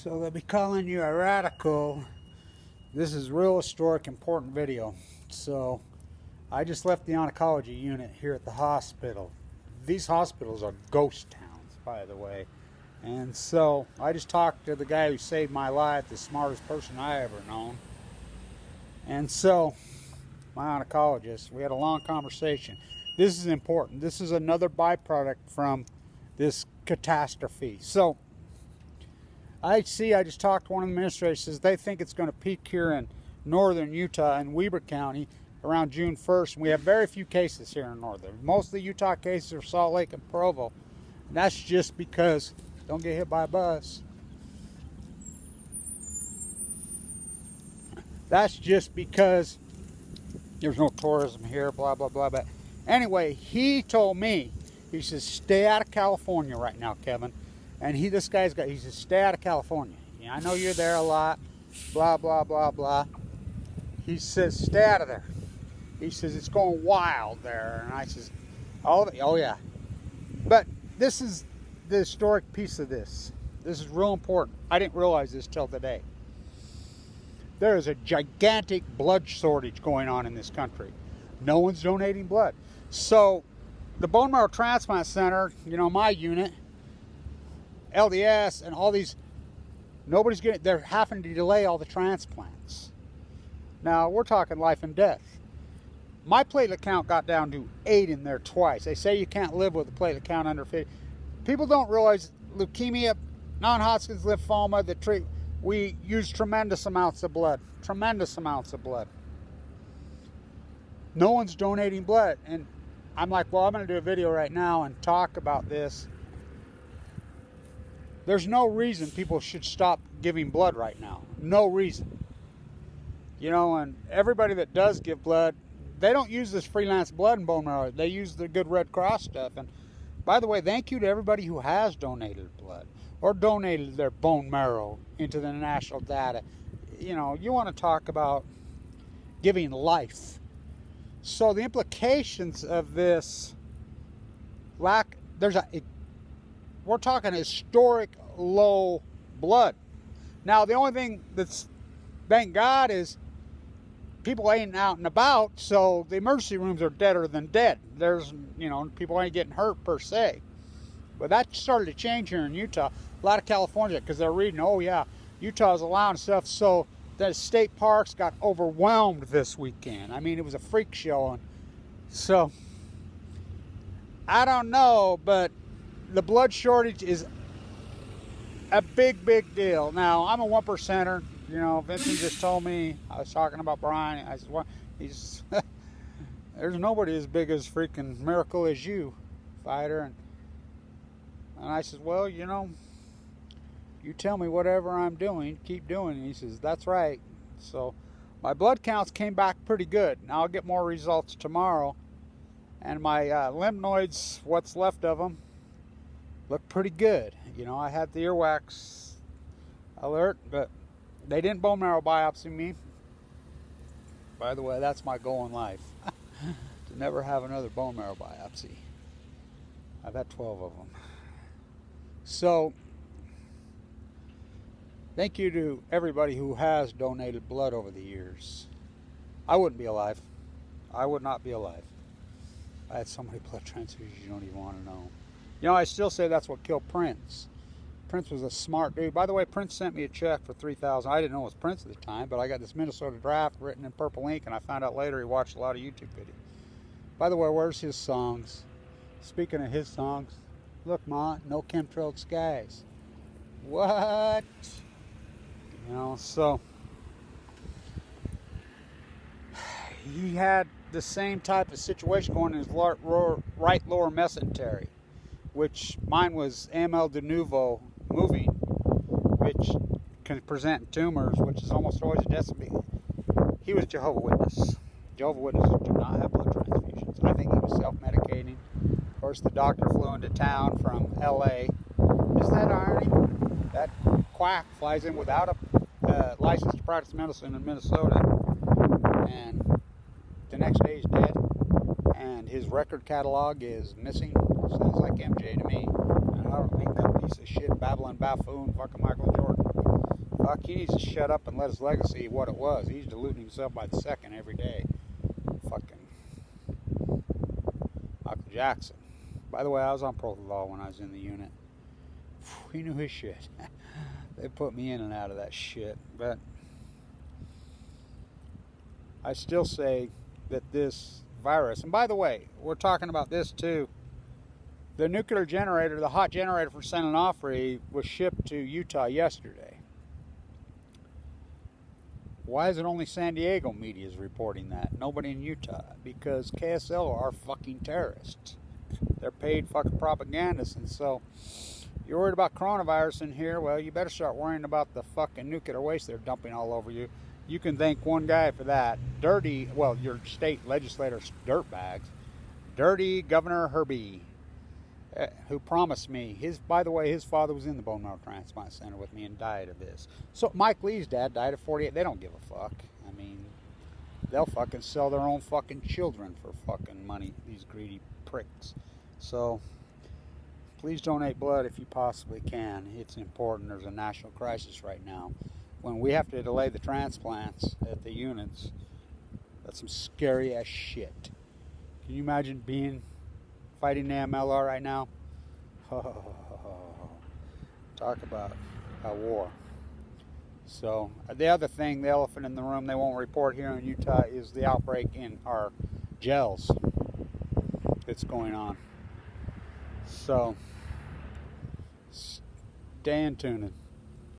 So they'll be calling you a radical. This is real historic, important video. So I just left the oncology unit here at the hospital. These hospitals are ghost towns, by the way. And so I just talked to the guy who saved my life, the smartest person I ever known. And so my oncologist, we had a long conversation. This is important. This is another byproduct from this catastrophe. So I just talked to one of the administrators, says they think it's going to peak here in northern Utah in Weber County around June 1st. And we have very few cases here in northern. Most of the Utah cases are Salt Lake and Provo. And that's just because, don't get hit by a bus. That's just because there's no tourism here, blah, blah, blah. But anyway, he told me, he says, stay out of California right now, Kevin. And he says, stay out of California. Yeah, I know you're there a lot, blah, blah, blah, blah. He says, stay out of there. He says, it's going wild there. And I says, oh yeah. But this is the historic piece of this. This is real important. I didn't realize this till today. There is a gigantic blood shortage going on in this country. No one's donating blood. So the Bone Marrow Transplant Center, my unit, LDS, and all these, they're having to delay all the transplants. Now, we're talking life and death. My platelet count got down to 8 in there twice. They say you can't live with a platelet count under 50. People don't realize leukemia, non-Hodgkin's lymphoma, we use tremendous amounts of blood. Tremendous amounts of blood. No one's donating blood. And I'm like, well, I'm going to do a video right now and talk about this. There's no reason people should stop giving blood right now. No reason. And everybody that does give blood, they don't use this freelance blood and bone marrow. They use the good Red Cross stuff. And by the way, thank you to everybody who has donated blood or donated their bone marrow into the national data. You want to talk about giving life. So the implications of this we're talking historic low blood. Now, the only thing that's, thank God, is people ain't out and about, so the emergency rooms are deader than dead. There's, people ain't getting hurt per se. But that started to change here in Utah. A lot of California, because they're reading, oh yeah, Utah's allowing stuff. So the state parks got overwhelmed this weekend. I mean, it was a freak show. And so, I don't know, but the blood shortage is a big, big deal. Now, I'm a 1%er. Vincent just told me, I was talking about Brian. I said, well, there's nobody as big as freaking Miracle as you, fighter. And I said, well, you tell me whatever I'm doing, keep doing. And he says, that's right. So my blood counts came back pretty good. Now I'll get more results tomorrow. And my lymph nodes, what's left of them, look pretty good. I had the earwax alert, but they didn't bone marrow biopsy me. By the way, that's my goal in life, to never have another bone marrow biopsy. I've had 12 of them. So, thank you to everybody who has donated blood over the years. I wouldn't be alive. I would not be alive. I had so many blood transfusions you don't even want to know. I still say that's what killed Prince. Prince was a smart dude. By the way, Prince sent me a check for $3,000. I didn't know it was Prince at the time, but I got this Minnesota draft written in purple ink, and I found out later he watched a lot of YouTube videos. By the way, where's his songs? Speaking of his songs, look, Ma, no chemtrailed skies. What? So he had the same type of situation going in his right lower mesentery, which mine was AML de novo moving, which can present tumors, which is almost always a decibel. He was Jehovah's Witness. Jehovah's Witnesses do not have blood transfusions. I think he was self-medicating. Of course, the doctor flew into town from LA. Isn't that irony? That quack flies in without a license to practice medicine in Minnesota, and the next day he's dead, and his record catalog is missing. Sounds like MJ to me. And I don't think that piece of shit, babbling buffoon, fucking Michael Jordan. Fuck, he needs to shut up and let his legacy what it was. He's deluding himself by the second every day. Fucking Michael Jackson. By the way, I was on protocol when I was in the unit. He knew his shit. They put me in and out of that shit. But I still say that this virus, and by the way, we're talking about this too. The nuclear generator, the hot generator for San Onofre, was shipped to Utah yesterday. Why is it only San Diego media is reporting that? Nobody in Utah. Because KSL are fucking terrorists. They're paid fucking propagandists, and so you're worried about coronavirus in here, well, you better start worrying about the fucking nuclear waste they're dumping all over you. You can thank one guy for that. Dirty, well, your state legislators, dirtbags. Dirty Governor Herbie, who promised me, by the way, his father was in the Bone Marrow Transplant Center with me and died of this. So Mike Lee's dad died at 48. They don't give a fuck. I mean, they'll fucking sell their own fucking children for fucking money, these greedy pricks. So please donate blood if you possibly can. It's important. There's a national crisis right now. When we have to delay the transplants at the units, that's some scary ass shit. Can you imagine fighting the MLR right now? Talk about a war. So the other thing, the elephant in the room they won't report here in Utah is the outbreak in our jails that's going on. So stay in tuning.